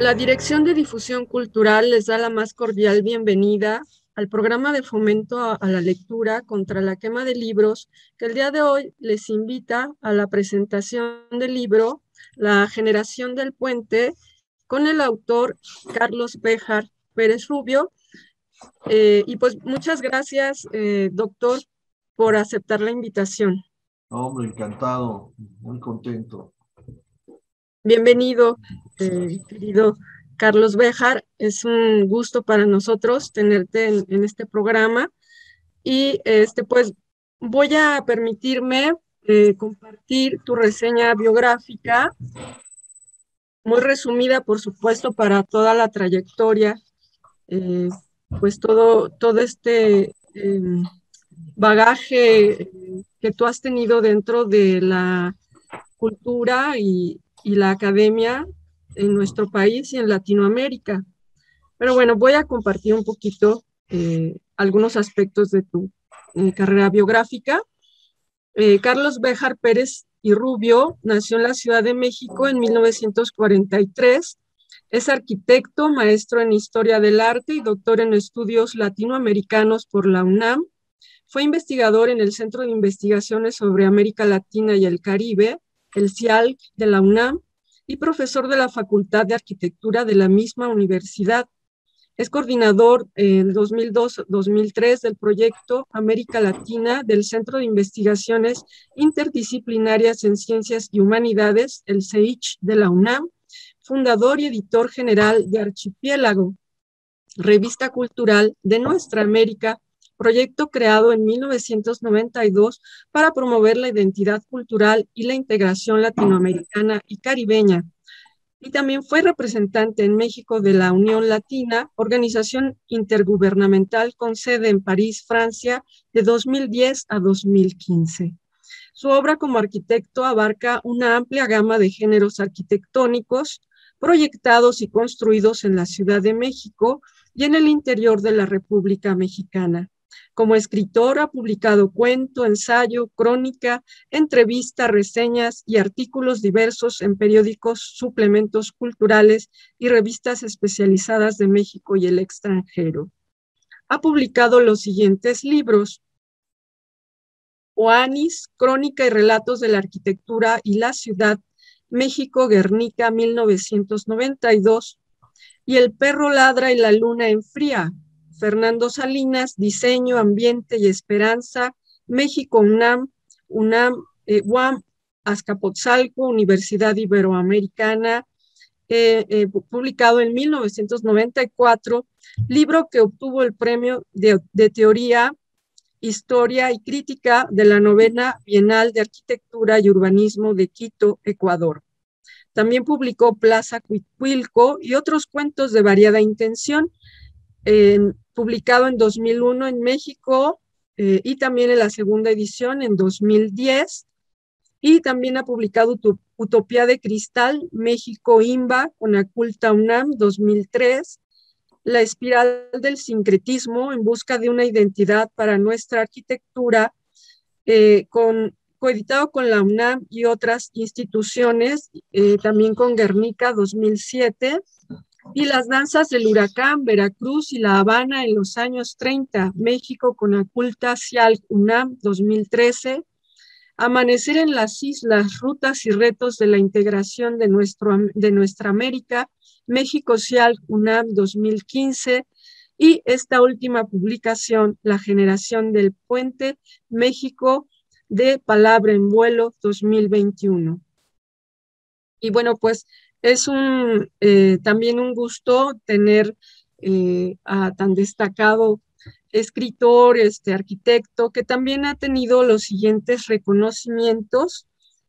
La Dirección de Difusión Cultural les da la más cordial bienvenida al programa de fomento a la lectura contra la quema de libros, que el día de hoy les invita a la presentación del libro La generación del puente, con el autor Carlos Béjar Pérez Rubio. Y pues muchas gracias, doctor, por aceptar la invitación. Hombre, encantado, muy contento. Bienvenido, querido Carlos Béjar. Es un gusto para nosotros tenerte en este programa. Y pues voy a permitirme compartir tu reseña biográfica, muy resumida, por supuesto, para toda la trayectoria, eh, pues todo este bagaje que tú has tenido dentro de la cultura y la academia en nuestro país y en Latinoamérica. Pero bueno, voy a compartir un poquito algunos aspectos de tu carrera biográfica. Carlos Béjar Pérez y Rubio nació en la Ciudad de México en 1943. Es arquitecto, maestro en Historia del Arte y doctor en Estudios Latinoamericanos por la UNAM. Fue investigador en el Centro de Investigaciones sobre América Latina y el Caribe, el CIALC de la UNAM, y profesor de la Facultad de Arquitectura de la misma universidad. Es coordinador en 2002-2003 del proyecto América Latina del Centro de Investigaciones Interdisciplinarias en Ciencias y Humanidades, el CEICH de la UNAM, fundador y editor general de Archipiélago, revista cultural de Nuestra América, proyecto creado en 1992 para promover la identidad cultural y la integración latinoamericana y caribeña. Y también fue representante en México de la Unión Latina, organización intergubernamental con sede en París, Francia, de 2010 a 2015. Su obra como arquitecto abarca una amplia gama de géneros arquitectónicos proyectados y construidos en la Ciudad de México y en el interior de la República Mexicana. Como escritor ha publicado cuento, ensayo, crónica, entrevista, reseñas y artículos diversos en periódicos, suplementos culturales y revistas especializadas de México y el extranjero. Ha publicado los siguientes libros: Oanis, Crónica y Relatos de la Arquitectura y la Ciudad, México, Guernica, 1992, y El perro ladra y la luna enfría, Fernando Salinas, Diseño, Ambiente y Esperanza, México, UNAM, UAM, Azcapotzalco, Universidad Iberoamericana, publicado en 1994, libro que obtuvo el premio de teoría, Historia y Crítica de la Novena Bienal de Arquitectura y Urbanismo de Quito, Ecuador. También publicó Plaza Cuicuilco y otros cuentos de variada intención, publicado en 2001 en México, y también en la segunda edición en 2010. Y también ha publicado Utopía de Cristal, México IMBA, con Aculta UNAM, 2003. La espiral del sincretismo en busca de una identidad para nuestra arquitectura, coeditado con la UNAM y otras instituciones, también con Guernica 2007, y Las danzas del huracán, Veracruz y La Habana en los años 30, México con Aculta Cial UNAM 2013, Amanecer en las islas, rutas y retos de la integración de nuestra América, México Cial UNAM 2015, y esta última publicación, La generación del puente, México, de Palabra en Vuelo 2021. Y bueno, pues es también un gusto tener a tan destacado escritor, arquitecto, que también ha tenido los siguientes reconocimientos.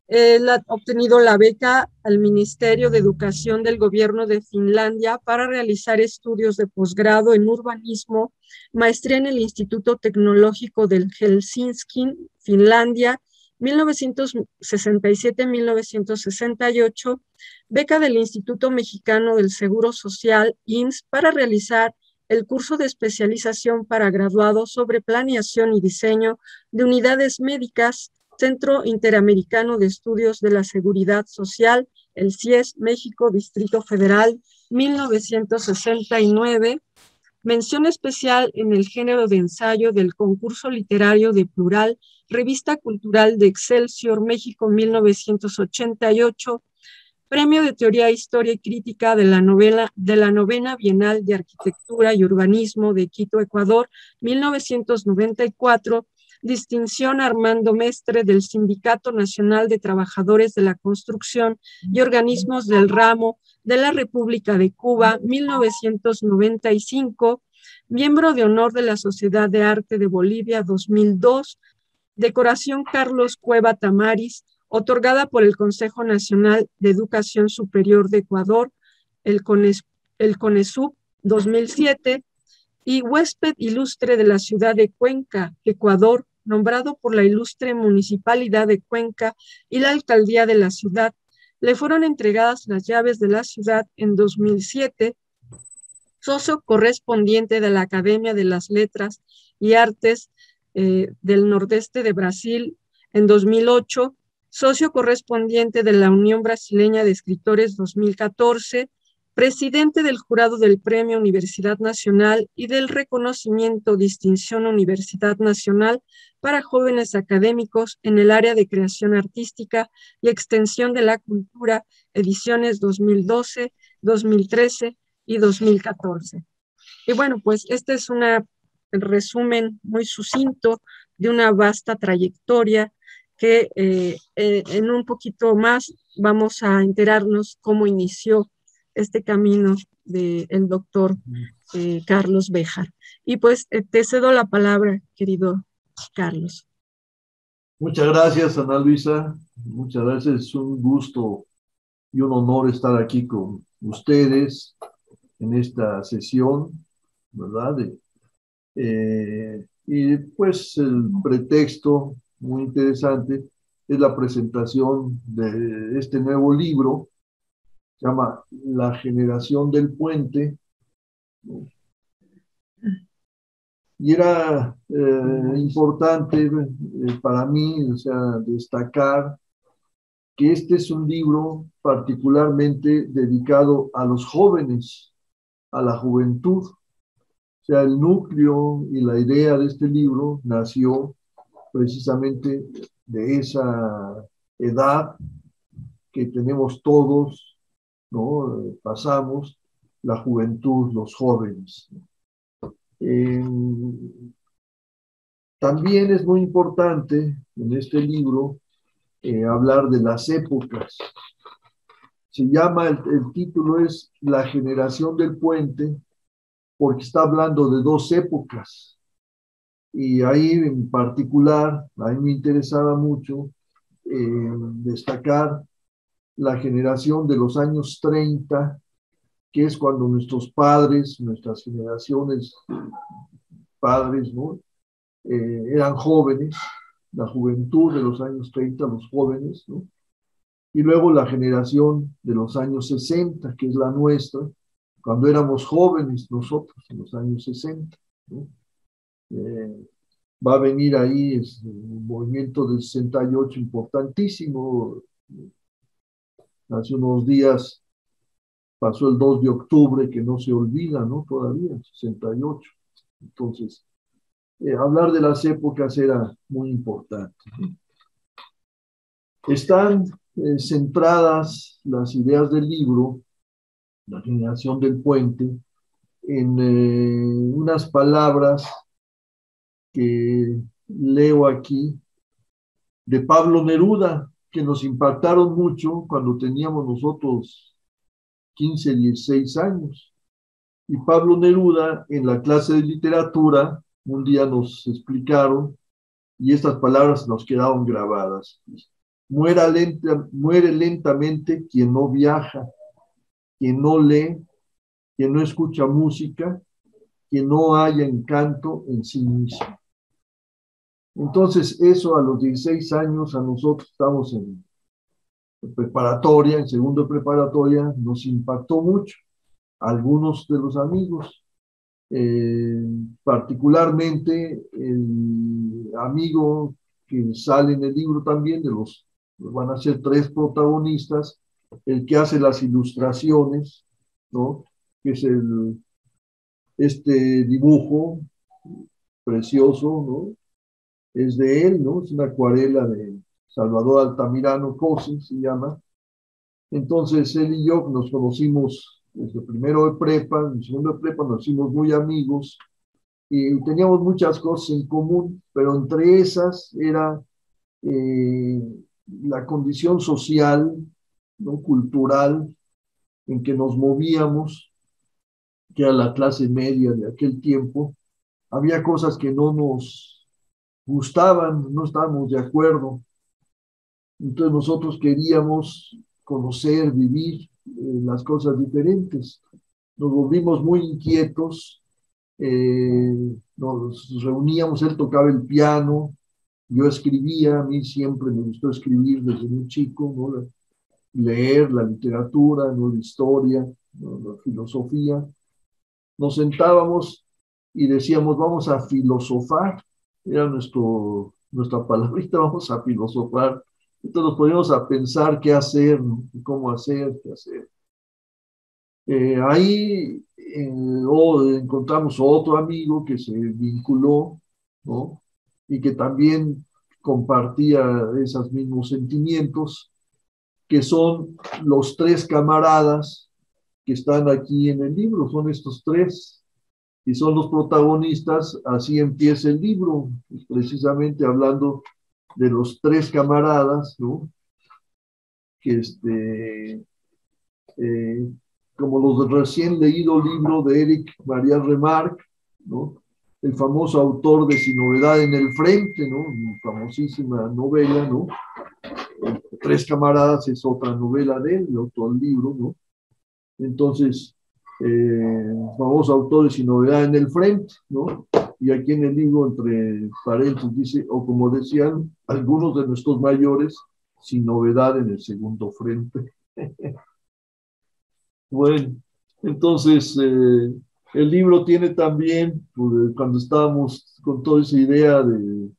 Él ha obtenido la beca al Ministerio de Educación del Gobierno de Finlandia para realizar estudios de posgrado en urbanismo, maestría en el Instituto Tecnológico del Helsinki, Finlandia, 1967-1968, beca del Instituto Mexicano del Seguro Social, IMSS, para realizar el curso de especialización para graduados sobre planeación y diseño de unidades médicas, Centro Interamericano de Estudios de la Seguridad Social, el CIES, México, Distrito Federal, 1969, mención especial en el género de ensayo del concurso literario de Plural, Revista Cultural de Excelsior, México, 1988, Premio de Teoría, Historia y Crítica de la Novena Bienal de Arquitectura y Urbanismo de Quito, Ecuador, 1994, distinción Armando Mestre del Sindicato Nacional de Trabajadores de la Construcción y Organismos del Ramo de la República de Cuba, 1995, miembro de honor de la Sociedad de Arte de Bolivia, 2002, decoración Carlos Cueva Tamaris, otorgada por el Consejo Nacional de Educación Superior de Ecuador, el CONESUB 2007, y huésped ilustre de la ciudad de Cuenca, Ecuador, nombrado por la ilustre Municipalidad de Cuenca y la Alcaldía de la ciudad. Le fueron entregadas las llaves de la ciudad en 2007, socio correspondiente de la Academia de las Letras y Artes del Nordeste de Brasil en 2008, socio correspondiente de la Unión Brasileña de Escritores 2014, presidente del jurado del Premio Universidad Nacional y del reconocimiento Distinción Universidad Nacional para jóvenes académicos en el área de creación artística y extensión de la cultura, ediciones 2012, 2013 y 2014. Y bueno, pues este es un resumen muy sucinto de una vasta trayectoria que en un poquito más vamos a enterarnos cómo inició este camino del doctor Carlos Béjar. Y pues te cedo la palabra, querido Carlos. Muchas gracias, Ana Luisa. Muchas gracias. Es un gusto y un honor estar aquí con ustedes en esta sesión, ¿verdad? Y pues el pretexto muy interesante es la presentación de este nuevo libro, se llama La generación del puente, ¿no? Y era importante para mí, o sea, destacar que este es un libro particularmente dedicado a los jóvenes, a la juventud. O sea, el núcleo y la idea de este libro nació precisamente de esa edad que tenemos todos, ¿no? Pasamos la juventud, los jóvenes. Eh, También es muy importante en este libro hablar de las épocas. Se llama, el título es La generación del puente, porque está hablando de dos épocas. Y ahí en particular, a mí me interesaba mucho destacar la generación de los años 30, que es cuando nuestros padres, nuestras generaciones padres, ¿no? Eran jóvenes, la juventud de los años 30, los jóvenes, ¿no? Y luego la generación de los años 60, que es la nuestra, cuando éramos jóvenes nosotros, en los años 60, ¿no? Va a venir ahí un movimiento del 68 importantísimo. Hace unos días pasó el 2 de octubre, que no se olvida, ¿no? Todavía, 68. Entonces, hablar de las épocas era muy importante. Están centradas las ideas del libro, La generación del puente, en unas palabras que leo aquí de Pablo Neruda, que nos impactaron mucho cuando teníamos nosotros 15, 16 años. Y Pablo Neruda, en la clase de literatura, un día nos explicaron, y estas palabras nos quedaron grabadas. Muere lentamente quien no viaja, quien no lee, quien no escucha música, quien no haya encanto en sí mismo. Entonces, eso a los 16 años, a nosotros estamos en preparatoria, en segundo de preparatoria, nos impactó mucho. Algunos de los amigos, particularmente el amigo que sale en el libro también, van a ser tres protagonistas, el que hace las ilustraciones, ¿no? Que es este dibujo precioso, ¿no? Es de él, ¿no? Es una acuarela de Salvador Altamirano Cosi, se llama. Entonces, él y yo nos conocimos desde primero de prepa, en segundo de prepa nos hicimos muy amigos y teníamos muchas cosas en común, pero entre esas era eh, la condición social, ¿no? Cultural en que nos movíamos, que era la clase media de aquel tiempo. Había cosas que no nos gustaban, no estábamos de acuerdo. Entonces nosotros queríamos conocer, vivir las cosas diferentes. Nos volvimos muy inquietos, nos reuníamos, él tocaba el piano, yo escribía, a mí siempre me gustó escribir desde muy chico, ¿no? Leer la literatura, ¿no? La historia, ¿no? La filosofía. Nos sentábamos y decíamos, vamos a filosofar, era nuestra palabrita, vamos a filosofar. Entonces nos poníamos a pensar qué hacer, ¿no? Cómo hacer, qué hacer. Ahí encontramos otro amigo que se vinculó, ¿no? Y que también compartía esos mismos sentimientos, que son los tres camaradas que están aquí en el libro, son estos tres, y son los protagonistas, así empieza el libro, precisamente hablando de los tres camaradas, ¿no? Que eh, como los del recién leído libro de Eric María Remarque, ¿no? El famoso autor de Sin Novedad en el Frente, ¿no? Famosísima novela, ¿no? Tres camaradas es otra novela de él, otro libro, ¿no? Entonces, famoso autor de Sin Novedad en el Frente, ¿no? Y aquí en el libro, entre paréntesis, dice, o como decían algunos de nuestros mayores, sin novedad en el segundo frente. Bueno, entonces, el libro tiene también, pues, cuando estábamos con toda esa idea de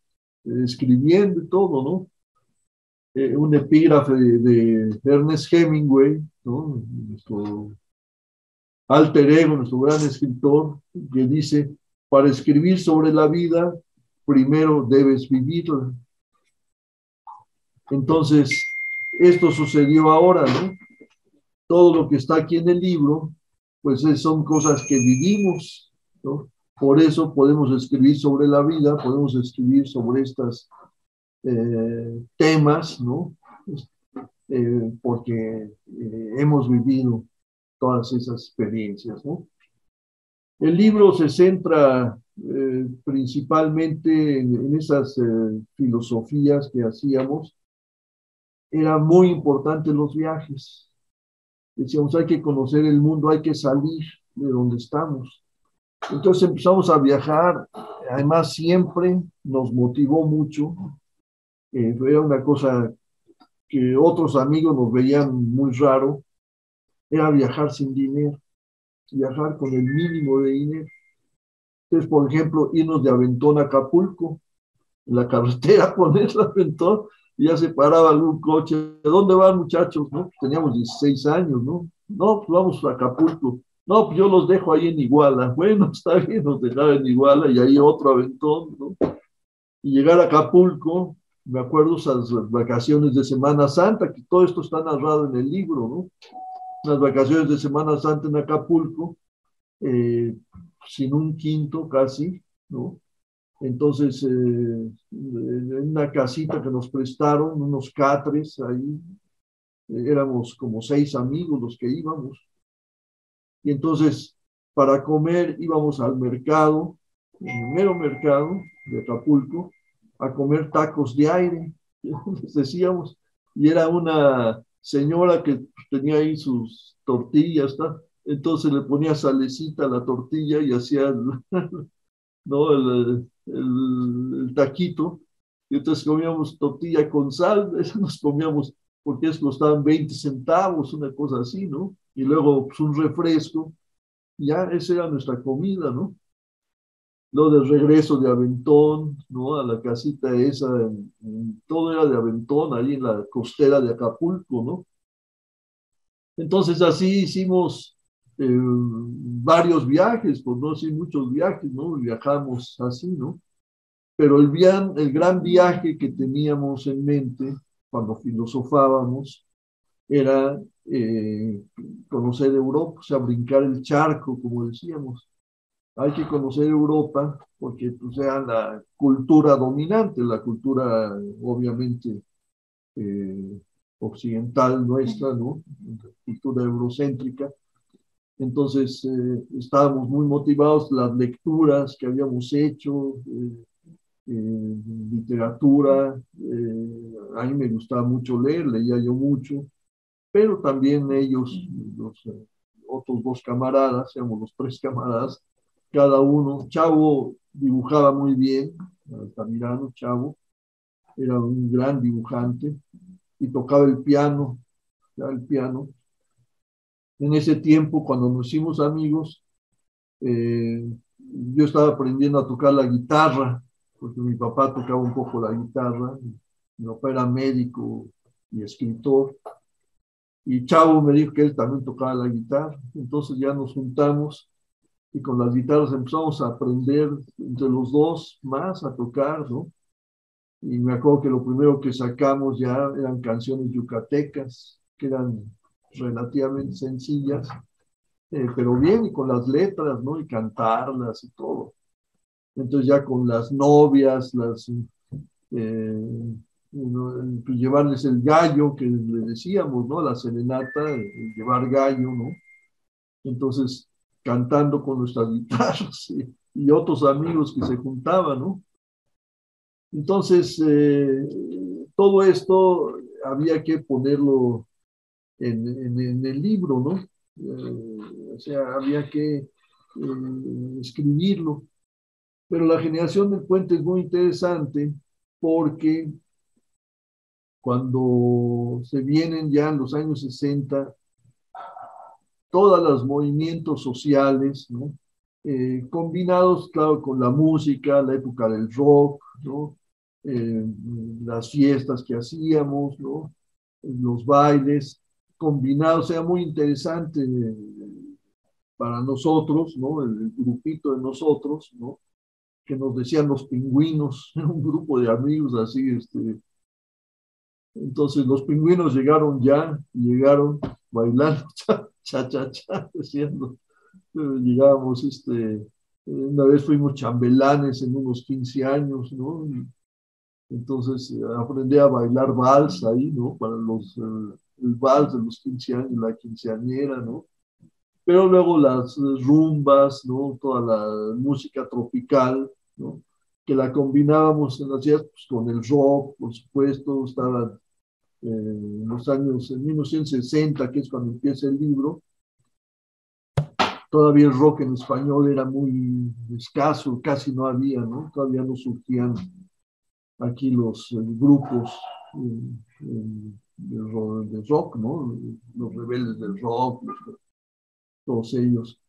escribiendo y todo, ¿no? Un epígrafe de Ernest Hemingway, ¿no? Nuestro alter ego, nuestro gran escritor, que dice, para escribir sobre la vida, primero debes vivirla. Entonces, esto sucedió ahora, ¿no? Todo lo que está aquí en el libro, pues son cosas que vivimos, ¿no? Por eso podemos escribir sobre la vida, podemos escribir sobre estos temas, ¿no? Porque hemos vivido todas esas experiencias, ¿no? El libro se centra principalmente en esas filosofías que hacíamos. Eran muy importantes los viajes. Decíamos, hay que conocer el mundo, hay que salir de donde estamos. Entonces empezamos a viajar. Además, siempre nos motivó mucho. Era una cosa que otros amigos nos veían muy raro. Era viajar sin dinero, viajar con el mínimo de dinero. Entonces, por ejemplo, irnos de Aventón a Acapulco, en la carretera, poner el aventón, y ya se paraba algún coche. ¿De dónde van, muchachos? ¿No? Teníamos 16 años, ¿no? No, pues vamos a Acapulco. No, pues yo los dejo ahí en Iguala. Bueno, está bien, nos dejaron en Iguala y ahí otro aventón, ¿no? Y llegar a Acapulco, me acuerdo esas vacaciones de Semana Santa, que todo esto está narrado en el libro, ¿no? Las vacaciones de Semana Santa en Acapulco, sin un quinto casi, ¿no? Entonces, en una casita que nos prestaron, unos catres ahí, éramos como 6 amigos los que íbamos. Y entonces, para comer, íbamos al mercado, en el mero mercado de Acapulco, a comer tacos de aire, les decíamos. Y era una señora que tenía ahí sus tortillas, ¿tá? Entonces le ponía salecita a la tortilla y hacía ¿no? El taquito, y entonces comíamos tortilla con sal, eso nos comíamos, porque es costaban 20 centavos, una cosa así, ¿no? Y luego pues, un refresco, ya esa era nuestra comida, ¿no? Lo del regreso de Aventón, ¿no? A la casita esa, todo era de Aventón, ahí en la costera de Acapulco, ¿no? Entonces así hicimos varios viajes, pues no sé, muchos viajes, ¿no? Viajamos así, ¿no? Pero el gran viaje que teníamos en mente cuando filosofábamos era conocer Europa, o sea, brincar el charco, como decíamos. Hay que conocer Europa porque pues, sea la cultura dominante, la cultura obviamente eh, occidental nuestra, ¿no? La cultura eurocéntrica. Entonces estábamos muy motivados, las lecturas que habíamos hecho, literatura, a mí me gustaba mucho leer, leía yo mucho, pero también ellos, los otros dos camaradas, éramos los tres camaradas, cada uno, Chavo dibujaba muy bien, Altamirano, Chavo, era un gran dibujante y tocaba el piano, ya el piano. En ese tiempo, cuando nos hicimos amigos, eh, yo estaba aprendiendo a tocar la guitarra, porque mi papá tocaba un poco la guitarra, mi papá era médico y escritor, y Chavo me dijo que él también tocaba la guitarra, entonces ya nos juntamos y con las guitarras empezamos a aprender entre los dos más a tocar, ¿no? Y me acuerdo que lo primero que sacamos ya eran canciones yucatecas, que eran relativamente sencillas, pero bien, y con las letras, ¿no? Y cantarlas y todo. Entonces ya con las novias, pues llevarles el gallo que le decíamos, ¿no? La serenata, llevar gallo, ¿no? Entonces cantando con nuestras guitarras y otros amigos que se juntaban, ¿no? Entonces todo esto había que ponerlo en el libro, ¿no? O sea, había que escribirlo. Pero la generación del puente es muy interesante porque cuando se vienen ya en los años 60, todos los movimientos sociales, ¿no? Combinados, claro, con la música, la época del rock, ¿no? Eh, las fiestas que hacíamos, ¿no? Los bailes, combinados, era muy interesante para nosotros, ¿no? El grupito de nosotros, ¿no? Que nos decían los pingüinos, un grupo de amigos así, entonces los pingüinos llegaron ya, llegaron bailando, cha, cha, cha, diciendo, llegábamos, una vez fuimos chambelanes en unos 15 años, ¿no? Y entonces aprendí a bailar vals ahí, ¿no? Para el vals de los 15 años, la quinceañera, ¿no? Pero luego las rumbas, ¿no? Toda la música tropical, ¿no? Que la combinábamos en las pues, con el rock, por supuesto, estaba en los años, en 1960, que es cuando empieza el libro, todavía el rock en español era muy escaso, casi no había, ¿no? Todavía no surgían aquí los grupos de rock, ¿no? Los rebeldes del rock, todos ellos.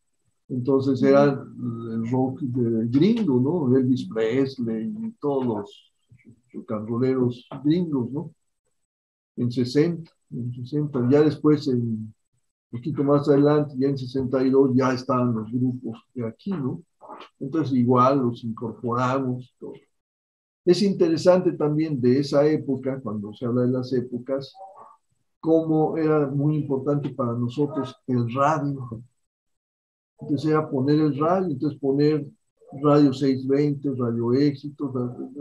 Entonces era el rock de gringo, ¿no? Elvis Presley y todos los canroleros gringos, ¿no? En 60. Ya después, un poquito más adelante, ya en 62, ya estaban los grupos de aquí, ¿no? Entonces igual los incorporamos. Todo. Es interesante también de esa época, cuando se habla de las épocas, cómo era muy importante para nosotros el radio. Entonces era poner el radio, entonces poner Radio 620, Radio Éxito,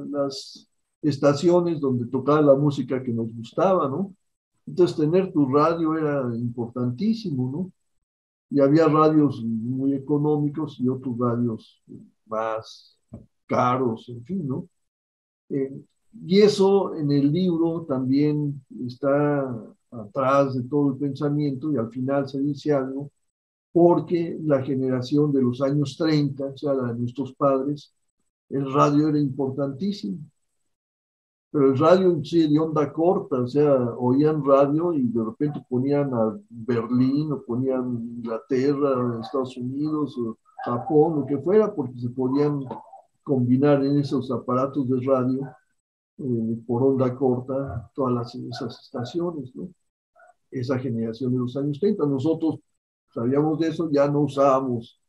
las estaciones donde tocaba la música que nos gustaba, ¿no? Entonces tener tu radio era importantísimo, ¿no? Y había radios muy económicos y otros radios más caros, en fin, ¿no? Eh, y eso en el libro también está atrás de todo el pensamiento y al final se dice algo porque la generación de los años 30, o sea, la de nuestros padres, el radio era importantísimo. Pero el radio sí de onda corta, o sea, oían radio y de repente ponían a Berlín o ponían Inglaterra, Estados Unidos o Japón, lo que fuera, porque se podían combinar en esos aparatos de radio por onda corta todas esas estaciones, ¿no? Esa generación de los años 30. Nosotros sabíamos de eso, ya no usábamos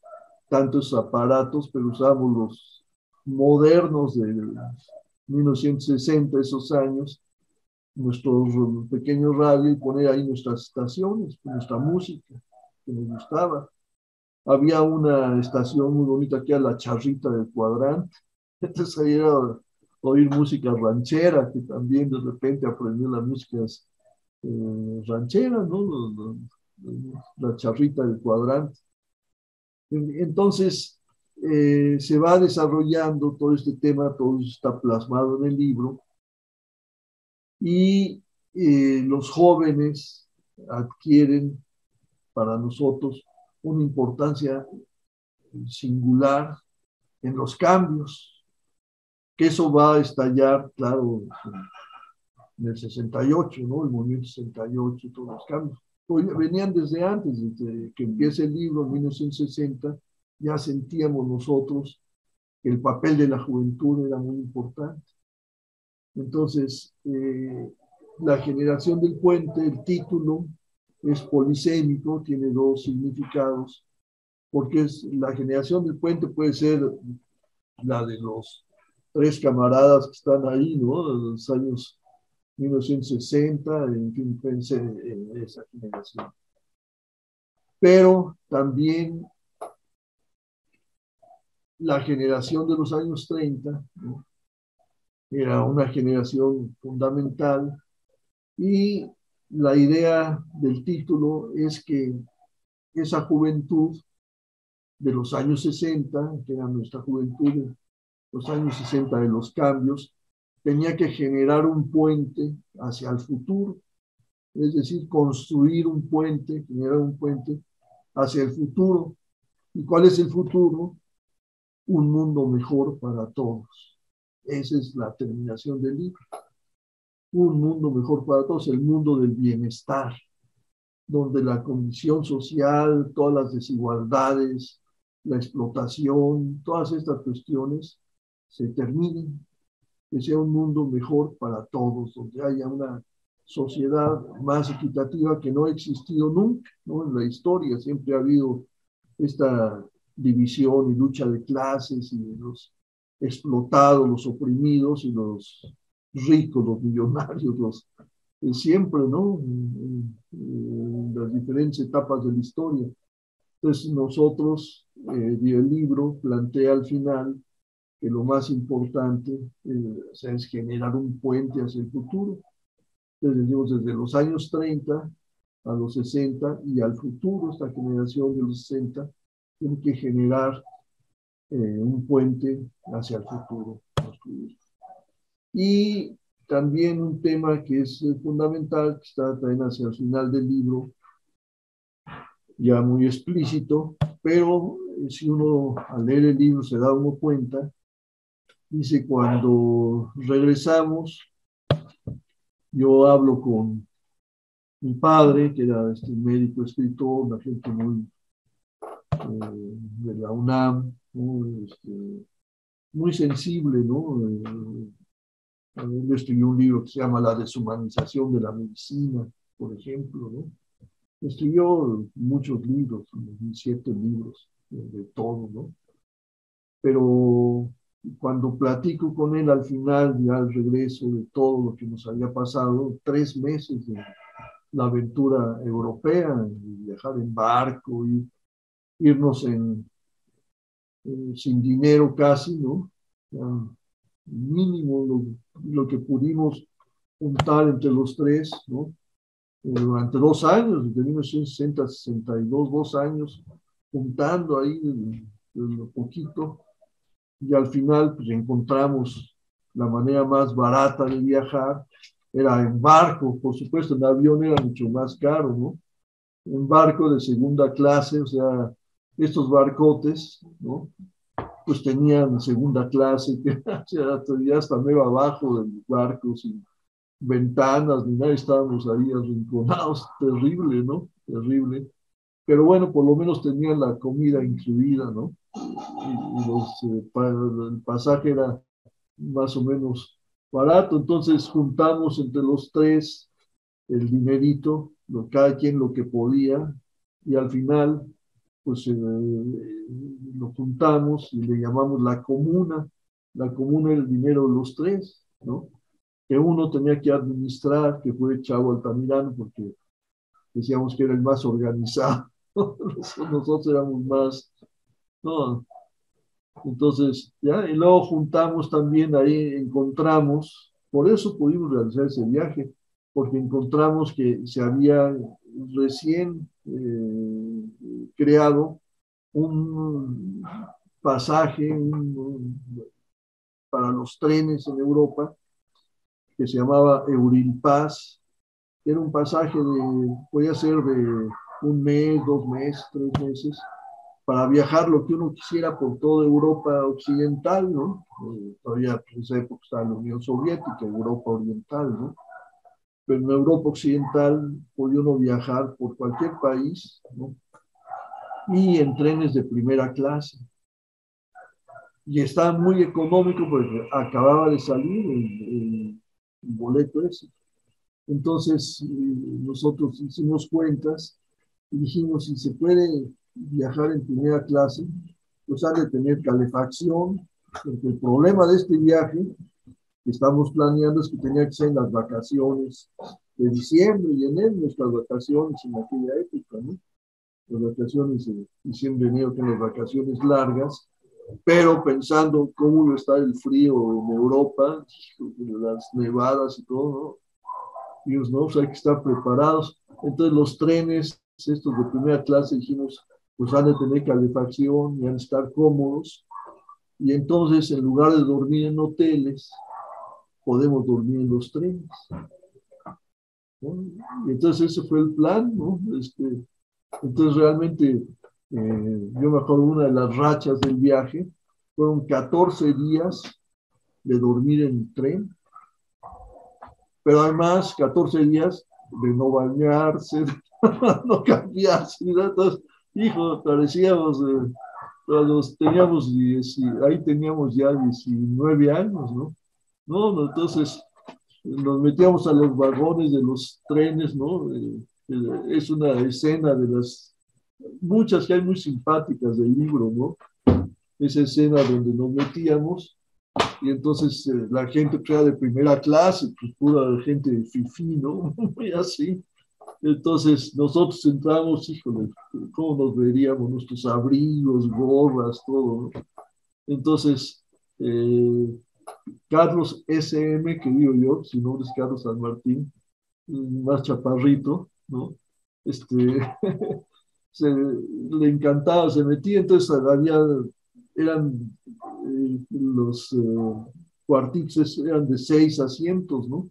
tantos aparatos, pero usábamos los modernos de 1960, esos años, nuestro pequeño radio y poner ahí nuestras estaciones, nuestra música que nos gustaba. Había una estación muy bonita que era La Charrita del Cuadrante. Entonces ahí era oír música ranchera, que también de repente aprendí las músicas rancheras, ¿no? La Charrita del Cuadrante. Entonces se va desarrollando todo este tema, todo está plasmado en el libro y los jóvenes adquieren para nosotros una importancia singular en los cambios, que eso va a estallar, claro, en el 68, ¿no? El movimiento 68, todos los cambios. Venían desde antes, desde que empieza el libro en 1960, ya sentíamos nosotros que el papel de la juventud era muy importante. Entonces, la generación del puente, el título es polisémico, tiene dos significados, porque es la generación del puente puede ser la de los tres camaradas que están ahí, ¿no? En los años 1960, en fin, pensé en esa generación. Pero también la generación de los años 30, ¿no? Era una generación fundamental y la idea del título es que esa juventud de los años 60, que era nuestra juventud, los años 60 de los cambios, tenía que generar un puente hacia el futuro, es decir, construir un puente, generar un puente hacia el futuro. ¿Y cuál es el futuro? Un mundo mejor para todos. Esa es la terminación del libro. Un mundo mejor para todos, el mundo del bienestar, donde la condición social, todas las desigualdades, la explotación, todas estas cuestiones se terminen, que sea un mundo mejor para todos, donde haya una sociedad más equitativa que no ha existido nunca, ¿no? En la historia siempre ha habido esta división y lucha de clases y de los explotados, los oprimidos y los ricos, los millonarios, los siempre, ¿no? En las diferentes etapas de la historia. Entonces nosotros, el libro plantea al final que lo más importante o sea, es generar un puente hacia el futuro. Entonces decimos desde los años 30 a los 60 y al futuro, esta generación de los 60 tiene que generar un puente hacia el futuro. Y también un tema que es fundamental, que está también hacia el final del libro, ya muy explícito, pero si uno al leer el libro se da uno cuenta, dice, cuando regresamos, yo hablo con mi padre, que era médico, escritor, una gente muy de la UNAM, muy sensible, ¿no? Él escribió un libro que se llama La deshumanización de la medicina, por ejemplo, ¿no? Escribió muchos libros, 7 libros de todo, ¿no? Pero cuando platico con él al final, ya al regreso de todo lo que nos había pasado, 3 meses de la aventura europea, viajar en barco y irnos sin dinero casi, ¿no? Mínimo lo que pudimos juntar entre los tres, ¿no? Durante 2 años, de 1960 a 62, 2 años, juntando ahí lo poquito, y al final pues encontramos la manera más barata de viajar, era en barco, por supuesto, en avión era mucho más caro, ¿no? Un barco de segunda clase, o sea, estos barcotes, ¿no? Pues tenían segunda clase, que ya hasta medio abajo del barco, sin ventanas ni nada, estábamos ahí arrinconados, terrible, ¿no? Terrible. Pero bueno, por lo menos tenían la comida incluida, ¿no? El pasaje era más o menos barato, entonces juntamos entre los tres el dinerito, cada quien lo que podía, y al final, pues lo juntamos y le llamamos la comuna. La comuna era el dinero de los tres, ¿no? Que uno tenía que administrar, que fue Chavo Altamirano, porque decíamos que era el más organizado. Nosotros éramos más, ¿no? Entonces, ya, y luego juntamos también, ahí encontramos, por eso pudimos realizar ese viaje, porque encontramos que se había recién creado un pasaje para los trenes en Europa que se llamaba Eurilpaz, que era un pasaje podía ser de un mes, 2 meses, 3 meses, para viajar lo que uno quisiera por toda Europa occidental, ¿no? Todavía en esa época estaba la Unión Soviética, Europa Oriental, ¿no? Pero en Europa Occidental podía uno viajar por cualquier país, ¿no? Y en trenes de primera clase. Y estaba muy económico porque acababa de salir el boleto ese. Entonces nosotros hicimos cuentas y dijimos, si se puede viajar en primera clase, pues ha de tener calefacción, porque el problema de este viaje que estamos planeando es que tenía que ser en las vacaciones de diciembre y enero, nuestras vacaciones en aquella época, ¿no? Las vacaciones de diciembre y enero, que son las vacaciones largas, pero pensando cómo iba a estar el frío en Europa, las nevadas y todo, ¿no? Dijimos, no, pues hay que estar preparados. Entonces los trenes, estos de primera clase, dijimos, pues han de tener calefacción y han de estar cómodos. Y entonces, en lugar de dormir en hoteles, podemos dormir en los trenes, ¿no? Y entonces ese fue el plan, ¿no? Entonces realmente, yo me acuerdo una de las rachas del viaje, fueron 14 días de dormir en el tren, pero además 14 días de no bañarse, de no cambiarse, ¿no? Entonces, hijo, parecíamos, teníamos ahí teníamos ya 19 años, ¿no? No, no, entonces nos metíamos a los vagones de los trenes, ¿no? Es una escena de las muchas que hay muy simpáticas del libro, ¿no? Esa escena donde nos metíamos y entonces la gente que era de primera clase, pues pura gente de fifí, ¿no? Muy así. Entonces nosotros entramos, híjole, ¿cómo nos veríamos? Nuestros abrigos, gorras, todo, ¿no? Entonces, Carlos SM, que digo yo, su nombre es Carlos San Martín, más chaparrito, ¿no? Este, le encantaba, se metía, entonces eran los cuartitos eran de 6 asientos, ¿no?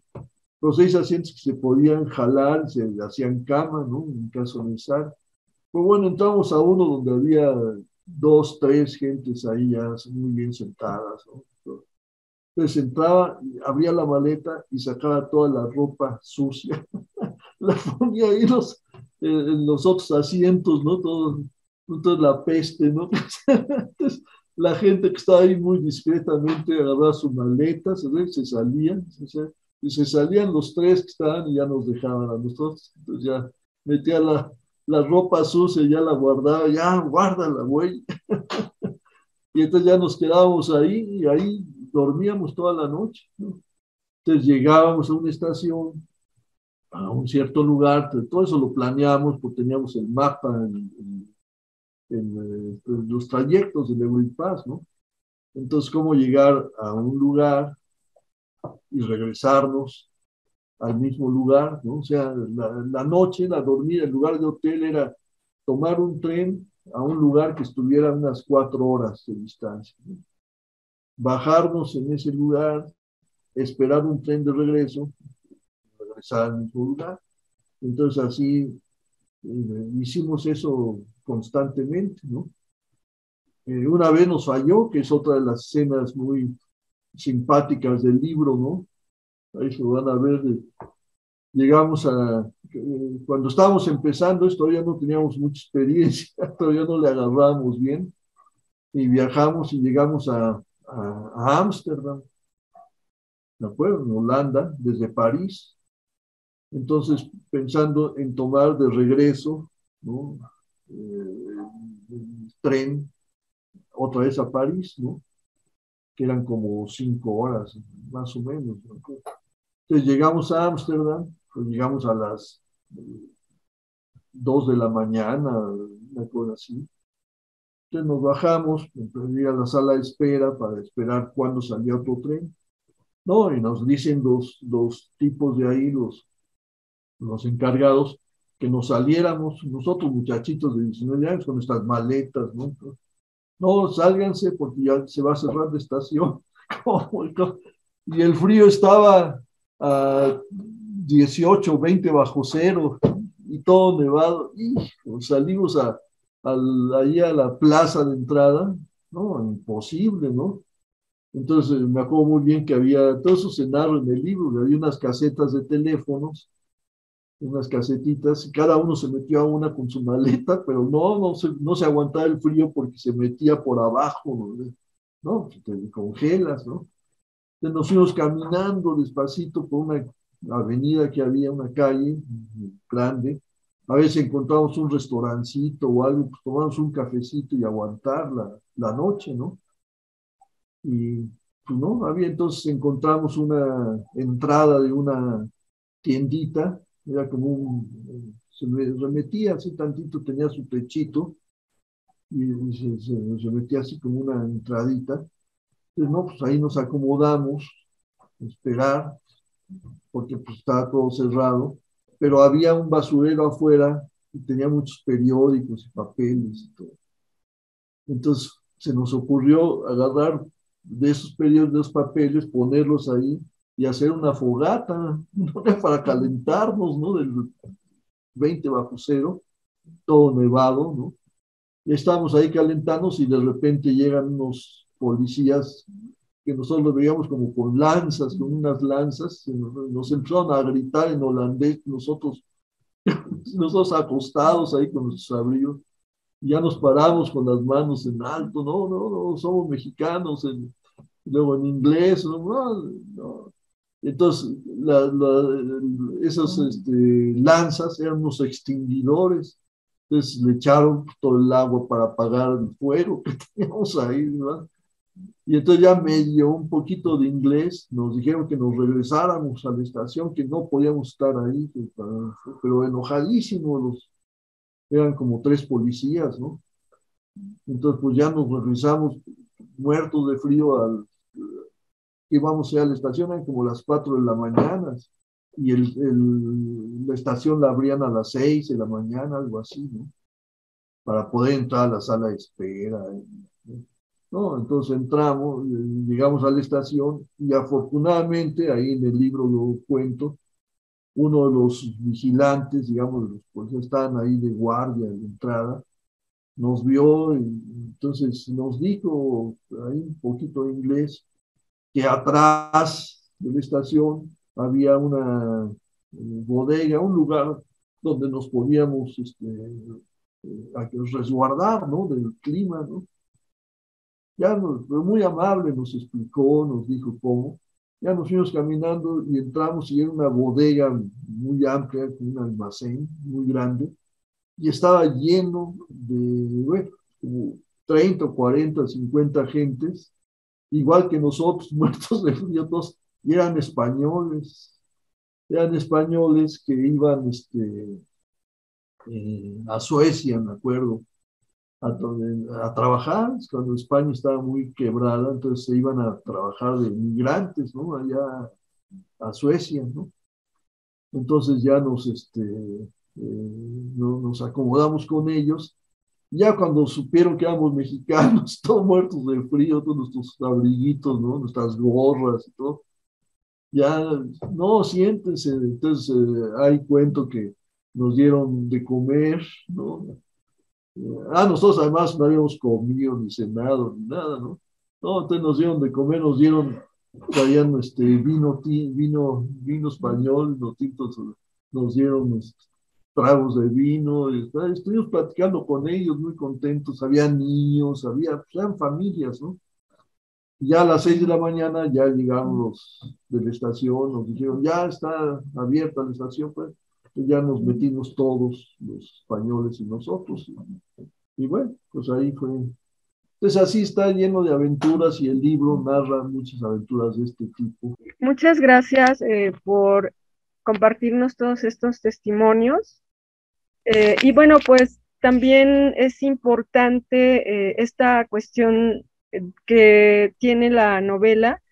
Los 6 asientos que se podían jalar, se hacían cama, ¿no? En caso necesario. Pues bueno, entramos a uno donde había dos, tres gentes ahí ya muy bien sentadas, ¿no? Entonces entraba, abría la maleta y sacaba toda la ropa sucia, la ponía ahí en los otros asientos, ¿no? Toda la peste, ¿no? Entonces, la gente que estaba ahí muy discretamente agarraba su maleta, se salían, y se salían los tres que estaban y ya nos dejaban a nosotros. Entonces ya metía la ropa sucia, ya la guardaba, ya guárdala, güey. Y entonces ya nos quedábamos ahí y ahí dormíamos toda la noche, ¿no? Entonces llegábamos a una estación, a un cierto lugar, todo eso lo planeamos porque teníamos el mapa en los trayectos del Europass, ¿no? Entonces, cómo llegar a un lugar y regresarnos al mismo lugar, ¿no? O sea, la noche, la dormida, el lugar de hotel era tomar un tren a un lugar que estuviera a unas 4 horas de distancia, ¿no? Bajarnos en ese lugar, esperar un tren de regreso, regresar al mismo lugar. Entonces así hicimos eso constantemente, ¿no? Una vez nos falló, que es otra de las escenas muy simpáticas del libro, ¿no? Ahí se van a ver, llegamos cuando estábamos empezando esto, todavía no teníamos mucha experiencia, todavía no le agarrábamos bien, y viajamos y llegamos a Ámsterdam, ¿de acuerdo? En Holanda, desde París. Entonces, pensando en tomar de regreso, ¿no? el tren otra vez a París, ¿no? Que eran como 5 horas, más o menos, ¿no? Entonces llegamos a Ámsterdam, pues llegamos a las 2 de la mañana, una cosa así. Entonces nos bajamos, entonces ir a la sala de espera para esperar cuándo salía otro tren. No, y nos dicen los tipos de ahí, los encargados, que nos saliéramos, nosotros muchachitos de 19 años con nuestras maletas, ¿no? No, sálganse porque ya se va a cerrar la estación. Y el frío estaba a 18, 20 bajo cero y todo nevado. Y salimos ahí a la plaza de entrada, no, imposible, ¿no? Entonces me acuerdo muy bien que había, todo eso se narra en el libro, que había unas casetas de teléfonos, unas casetitas, y cada uno se metió a una con su maleta, pero no se aguantaba el frío porque se metía por abajo, ¿no? Te congelas, ¿no? Entonces nos fuimos caminando despacito por una avenida que había, una calle grande. A veces encontramos un restaurancito o algo, pues tomamos un cafecito y aguantar la noche, ¿no? Y pues no, entonces encontramos una entrada de una tiendita, era como se remetía así tantito, tenía su techito y se metía así como una entradita. Entonces, no, pues ahí nos acomodamos, esperar, porque pues estaba todo cerrado, pero había un basurero afuera y tenía muchos periódicos y papeles y todo. Entonces se nos ocurrió agarrar de esos periódicos, de esos papeles, ponerlos ahí y hacer una fogata, ¿no? Para calentarnos, ¿no? Del 20 bajo cero, todo nevado, ¿no? Y estábamos ahí calentándonos y de repente llegan unos policías que nosotros los veíamos como con lanzas, con unas lanzas, y nos empezaron a gritar en holandés, nosotros acostados ahí con nuestros abrigos, y ya nos paramos con las manos en alto, no, no, no, somos mexicanos, luego en inglés, no, no, no. Entonces, esas lanzas eran unos extinguidores, entonces le echaron todo el agua para apagar el fuego que teníamos ahí, ¿verdad? Y entonces ya medio un poquito de inglés, nos dijeron que nos regresáramos a la estación, que no podíamos estar ahí, pero enojadísimos, eran como 3 policías, ¿no? Entonces pues ya nos regresamos muertos de frío íbamos a la estación, eran como las 4 de la mañana, y la estación la abrían a las 6 de la mañana, algo así, ¿no? Para poder entrar a la sala de espera, ¿no? No, entonces entramos, llegamos a la estación y afortunadamente, ahí en el libro lo cuento, uno de los vigilantes, digamos, los policías estaban ahí de guardia en la entrada, nos vio y entonces nos dijo ahí un poquito de inglés que atrás de la estación había una bodega, un lugar donde nos podíamos resguardar, ¿no? Del clima, ¿no? Ya fue muy amable, nos explicó, nos dijo cómo. Ya nos fuimos caminando y entramos y era una bodega muy amplia, un almacén muy grande, y estaba lleno de, bueno, como 30, 40, 50 gentes, igual que nosotros, muertos de frío, todos, y eran españoles que iban a Suecia, me acuerdo, a trabajar, cuando España estaba muy quebrada, entonces se iban a trabajar de migrantes, ¿no? Allá a Suecia, ¿no? Entonces ya nos acomodamos con ellos. Ya cuando supieron que éramos mexicanos, todos muertos de frío, todos nuestros abriguitos, ¿no? Nuestras gorras y todo, ya, no, siéntense. Entonces, hay cuento que nos dieron de comer, ¿no? Nosotros además no habíamos comido ni cenado ni nada, ¿no? No, entonces nos dieron de comer, traían vino español, los tintos, nos dieron tragos de vino, y estuvimos platicando con ellos muy contentos, había niños, pues, eran familias, ¿no? Y ya a las 6 de la mañana ya llegamos de la estación, nos dijeron, ya está abierta la estación, pues ya nos metimos todos, los españoles y nosotros. Y bueno, pues ahí fue. Entonces así está lleno de aventuras y el libro narra muchas aventuras de este tipo. Muchas gracias por compartirnos todos estos testimonios. Y bueno, pues también es importante esta cuestión que tiene la novela,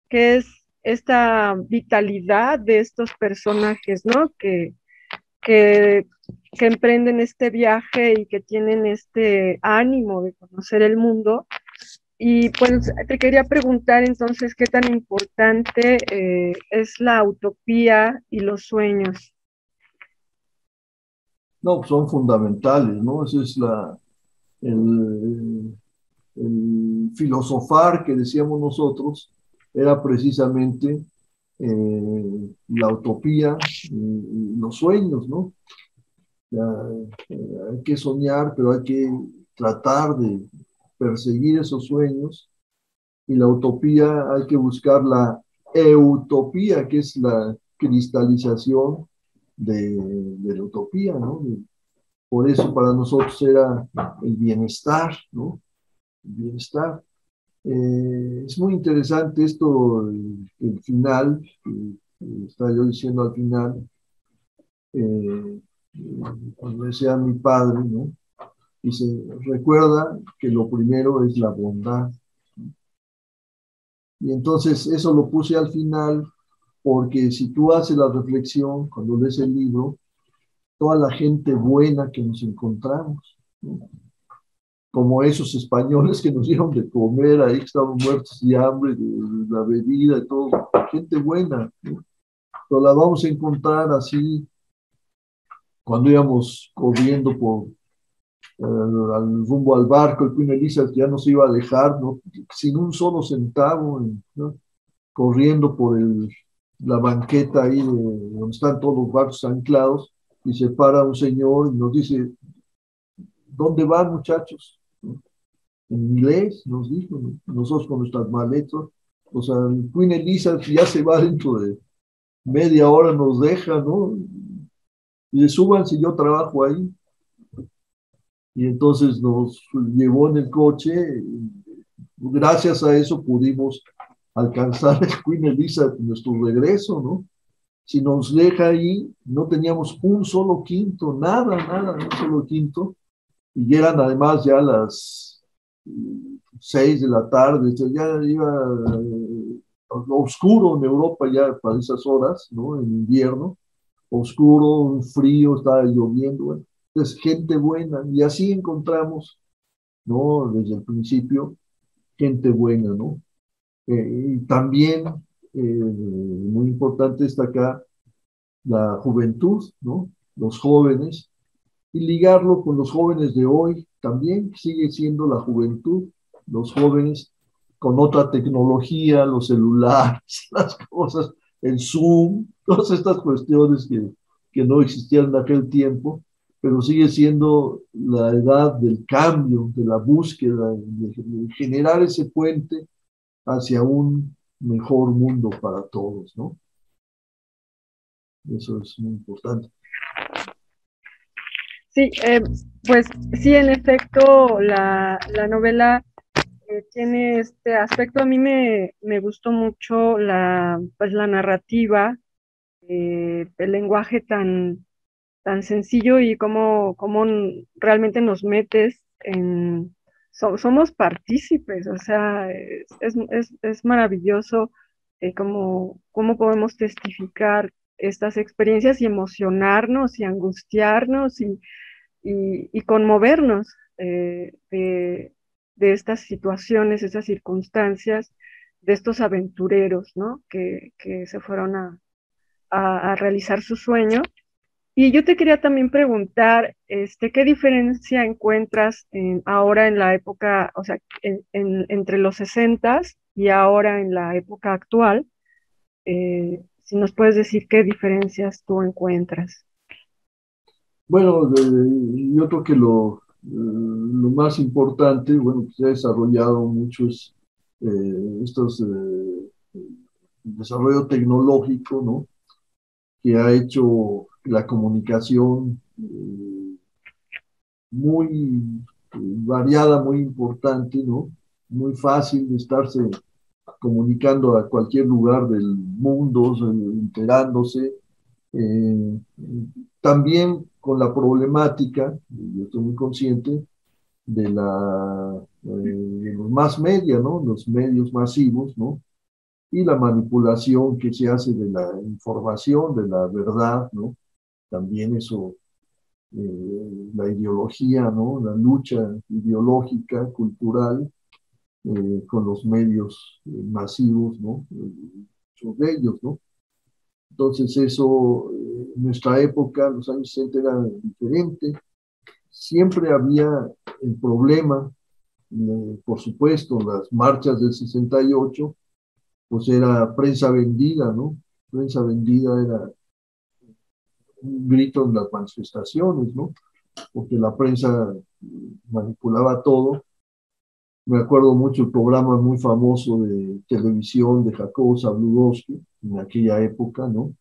que es esta vitalidad de estos personajes, ¿no? Que, que emprenden este viaje y que tienen este ánimo de conocer el mundo. Y pues te quería preguntar entonces qué tan importante es la utopía y los sueños. No, pues son fundamentales, ¿no? Ese es el filosofar que decíamos nosotros, era precisamente la utopía y los sueños, ¿no? Ya, hay que soñar, pero hay que tratar de perseguir esos sueños, y la utopía hay que buscar la eutopía, que es la cristalización de la utopía, ¿no? Por eso para nosotros era el bienestar, ¿no? El bienestar. Es muy interesante esto, el final, estaba yo diciendo al final, eh, cuando decía mi padre, ¿no? Dice, recuerda que lo primero es la bondad. Y entonces eso lo puse al final, porque si tú haces la reflexión, cuando lees el libro, toda la gente buena que nos encontramos, ¿no? Como esos españoles que nos dieron de comer ahí, que estaban muertos de hambre, de la bebida y todo, gente buena, ¿no? Pero la vamos a encontrar así cuando íbamos corriendo al rumbo al barco. El Queen Elizabeth ya nos iba a dejar, ¿no? Sin un solo centavo, ¿no? Corriendo por la banqueta ahí donde están todos los barcos anclados, y se para un señor y nos dice, ¿dónde van, muchachos? ¿No? En inglés nos dijo, ¿no? Nosotros con nuestras maletas, o sea, el Queen Elizabeth ya se va dentro de media hora, nos deja, ¿no? Y de suban si yo trabajo ahí. Y entonces nos llevó en el coche. Gracias a eso pudimos alcanzar el Queen Elizabeth en nuestro regreso, ¿no? Si nos deja ahí, no teníamos un solo quinto, nada, nada, un solo quinto. Y eran además ya las 6 de la tarde, ya iba oscuro en Europa ya para esas horas, ¿no? En invierno, oscuro, un frío, estaba lloviendo, bueno. Entonces, gente buena, y así encontramos, ¿no? Desde el principio, gente buena, ¿no? Y también, muy importante destacar la juventud, ¿no? Los jóvenes, y ligarlo con los jóvenes de hoy también, sigue siendo la juventud, los jóvenes con otra tecnología, los celulares, las cosas, el Zoom, todas estas cuestiones que no existían en aquel tiempo, pero sigue siendo la edad del cambio, de la búsqueda, de generar ese puente hacia un mejor mundo para todos, ¿no? Eso es muy importante. Sí, pues sí, en efecto, la novela tiene este aspecto. A mí me gustó mucho pues, la narrativa, el lenguaje tan sencillo y cómo realmente nos metes somos partícipes, o sea, es maravilloso cómo podemos testificar estas experiencias y emocionarnos y angustiarnos y conmovernos de estas situaciones, estas circunstancias, de estos aventureros, ¿no? Que se fueron a realizar su sueño. Y yo te quería también preguntar, ¿qué diferencia encuentras ahora en la época, o sea, entre los sesentas y ahora en la época actual? Si nos puedes decir qué diferencias tú encuentras. Bueno, yo creo que lo más importante, bueno, que se ha desarrollado muchos, estos, el desarrollo tecnológico, ¿no? Que ha hecho la comunicación muy variada, muy importante, ¿no? Muy fácil de estarse comunicando a cualquier lugar del mundo, enterándose. Eh, También con la problemática, yo estoy muy consciente, de los más media, ¿no? Los medios masivos, ¿no? Y la manipulación que se hace de la información, de la verdad, ¿no? También eso, la ideología, ¿no? La lucha ideológica, cultural, con los medios masivos, ¿no? Muchos de ellos, ¿no? Entonces eso, en nuestra época, los años 60 era diferente. Siempre había el problema, por supuesto, las marchas del 68, pues era prensa vendida, ¿no? Prensa vendida era un grito en las manifestaciones, ¿no? Porque la prensa manipulaba todo. Me acuerdo mucho el programa muy famoso de televisión de Jacobo Zabludowski en aquella época, ¿no?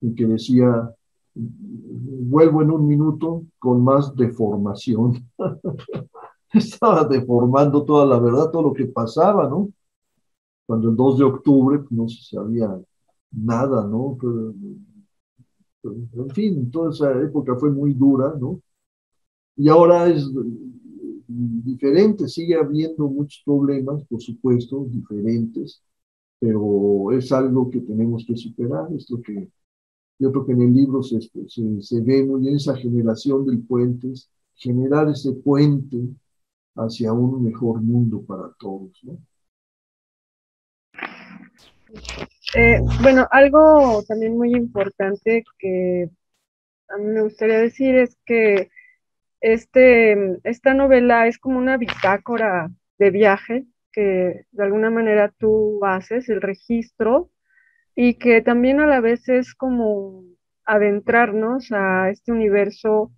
En que decía, vuelvo en un minuto con más deformación. Estaba deformando toda la verdad, todo lo que pasaba, ¿no? Cuando el 2 de octubre pues, no se sabía nada, ¿no? En fin, toda esa época fue muy dura, ¿no? Y ahora es diferente, sigue habiendo muchos problemas, por supuesto, diferentes, pero es algo que tenemos que superar, es lo que yo creo que en el libro se ve muy bien esa generación del puente, generar ese puente hacia un mejor mundo para todos, ¿no? Bueno, algo también muy importante que a mí me gustaría decir es que esta novela es como una bitácora de viaje que de alguna manera tú haces, el registro, y que también a la vez es como adentrarnos a este universo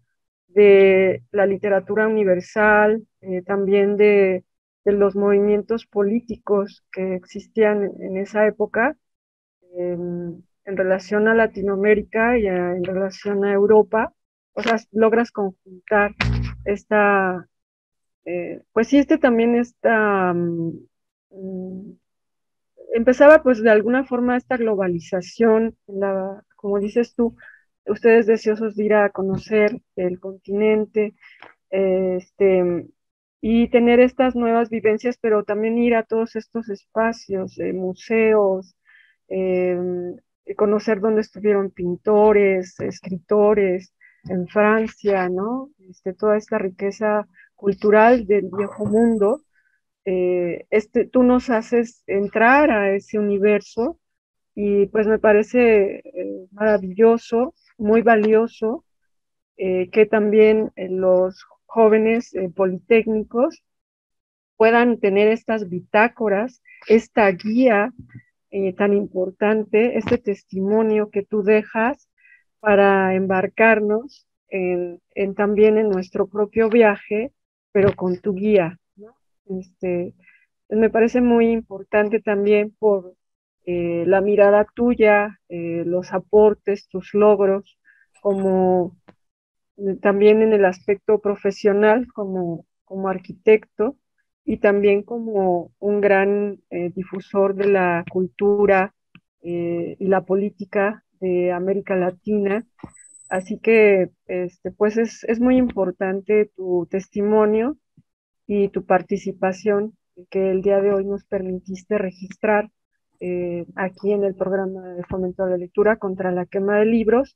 de la literatura universal, también de los movimientos políticos que existían en esa época en relación a Latinoamérica y en relación a Europa. O sea, logras conjuntar esta, pues sí, también está, empezaba pues de alguna forma esta globalización, como dices tú, ustedes deseosos de ir a conocer el continente, y tener estas nuevas vivencias, pero también ir a todos estos espacios, museos, eh, conocer dónde estuvieron pintores, escritores, en Francia, ¿no? Toda esta riqueza cultural del viejo mundo. Tú nos haces entrar a ese universo y pues me parece maravilloso, muy valioso, que también los jóvenes politécnicos puedan tener estas bitácoras, esta guía tan importante, este testimonio que tú dejas para embarcarnos también en nuestro propio viaje, pero con tu guía, ¿no? Me parece muy importante también por la mirada tuya, los aportes, tus logros, como también en el aspecto profesional como arquitecto y también como un gran difusor de la cultura y la política de América Latina. Así que pues es muy importante tu testimonio y tu participación que el día de hoy nos permitiste registrar aquí en el programa de fomento de la lectura contra la quema de libros.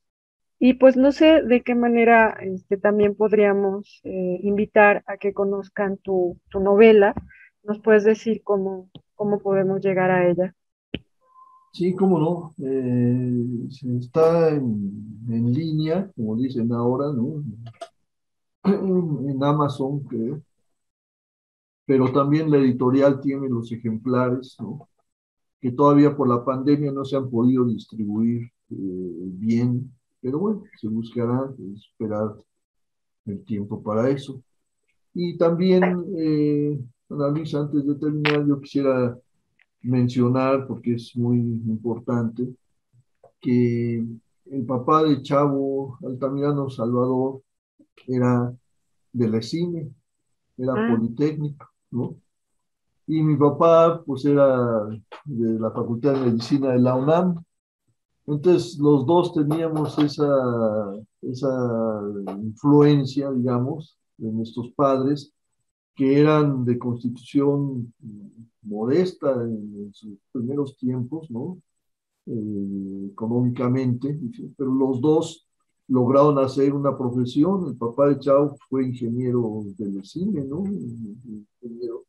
Y pues no sé de qué manera también podríamos invitar a que conozcan tu novela. ¿Nos puedes decir cómo podemos llegar a ella? Sí, cómo no. Está en línea, como dicen ahora, ¿no? En Amazon, creo. Pero también la editorial tiene los ejemplares, ¿no? Que todavía por la pandemia no se han podido distribuir bien. Pero bueno, se buscará esperar el tiempo para eso. Y también, Annalisa, antes de terminar, yo quisiera mencionar, porque es muy importante, que el papá de Chavo Altamirano Salvador era de la ESIME, era Ah, politécnico, ¿no? Y mi papá, pues, era de la Facultad de Medicina de la UNAM. Entonces, los dos teníamos esa influencia, digamos, de nuestros padres, que eran de constitución modesta en sus primeros tiempos, ¿no? Económicamente, pero los dos lograron hacer una profesión. El papá de Chao fue ingeniero del cine, ¿no? Ingeniero.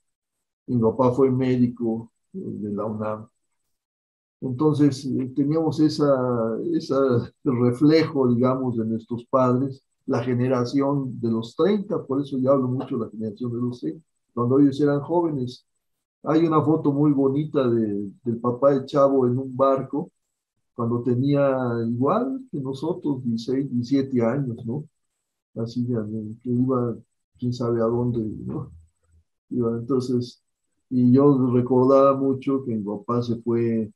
Mi papá fue médico de la UNAM. Entonces, teníamos ese reflejo, digamos, de nuestros padres, la generación de los 30, por eso yo hablo mucho de la generación de los 30, cuando ellos eran jóvenes. Hay una foto muy bonita del papá de Chavo en un barco, cuando tenía igual que nosotros, 16, 17 años, ¿no? Así que iba, quién sabe a dónde, ¿no? Iba, entonces, y yo recordaba mucho que mi papá se fue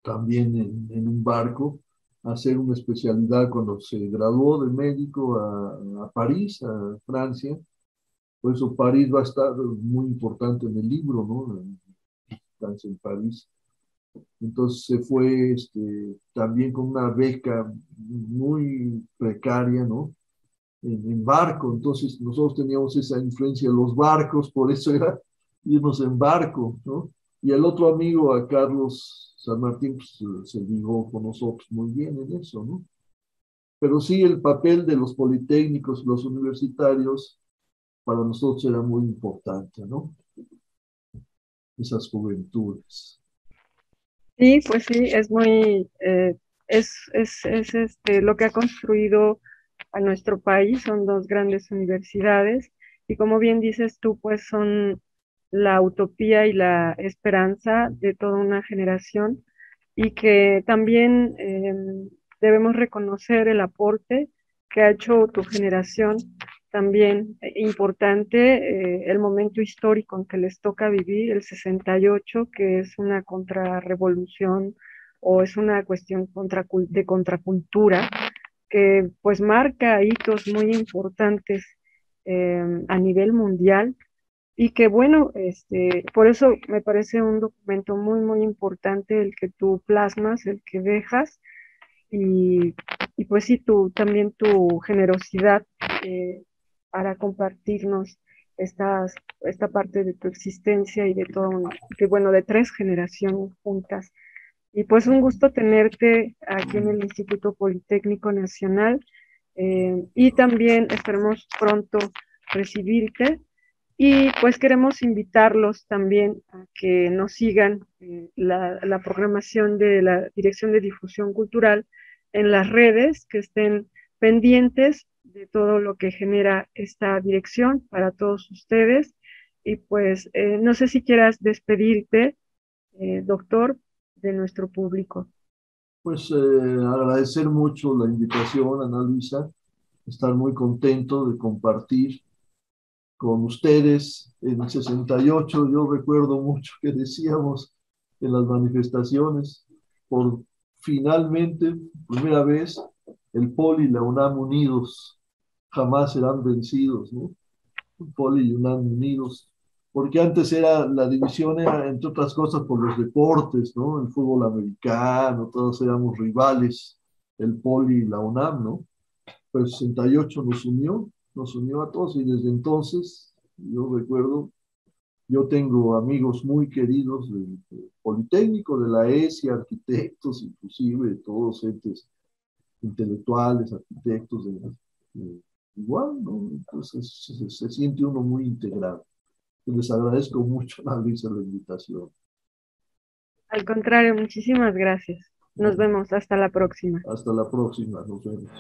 también en un barco a hacer una especialidad cuando se graduó de médico a París, a Francia. Por eso París va a estar muy importante en el libro, ¿no? Francia en París. Entonces se fue también con una beca muy precaria, ¿no? En barco. Entonces nosotros teníamos esa influencia de los barcos, por eso era irnos en barco, ¿no? Y el otro amigo, a Carlos San Martín, pues, se ligó con nosotros muy bien en eso, ¿no? Pero sí, el papel de los politécnicos, los universitarios, para nosotros era muy importante, ¿no? Esas juventudes. sí, pues sí, es muy, lo que ha construido a nuestro país, son dos grandes universidades, y como bien dices tú, pues son la utopía y la esperanza de toda una generación, y que también debemos reconocer el aporte que ha hecho tu generación, también importante, el momento histórico en que les toca vivir, el 68, que es una contrarrevolución o es una cuestión de contracultura, que pues marca hitos muy importantes a nivel mundial, y que bueno, por eso me parece un documento muy, muy importante el que tú plasmas, el que dejas, y, y pues sí, también tu generosidad eh, para compartirnos esta parte de tu existencia y de todo, bueno, de tres generaciones juntas. Y pues un gusto tenerte aquí en el Instituto Politécnico Nacional, y también esperemos pronto recibirte, y pues queremos invitarlos también a que nos sigan la programación de la Dirección de Difusión Cultural en las redes, que estén pendientes de todo lo que genera esta dirección para todos ustedes. Y pues no sé si quieras despedirte, doctor, de nuestro público. Pues agradecer mucho la invitación, Ana Luisa, estar muy contento de compartir con ustedes en el 68. Yo recuerdo mucho que decíamos en las manifestaciones, por finalmente, primera vez, el Poli y la UNAM unidos, jamás serán vencidos, ¿no? El Poli y UNAM unidos, porque antes era la división, era entre otras cosas por los deportes, ¿no? El fútbol americano, todos éramos rivales, el Poli y la UNAM, ¿no? Pero el 68 nos unió a todos, y desde entonces, yo recuerdo, yo tengo amigos muy queridos del Politécnico, de la ESI, arquitectos, inclusive, todos entes intelectuales, arquitectos, igual, ¿no? Entonces se siente uno muy integrado. Les agradezco mucho, a Luisa, la invitación. Al contrario, muchísimas gracias. Nos vemos hasta la próxima. Hasta la próxima, nos vemos.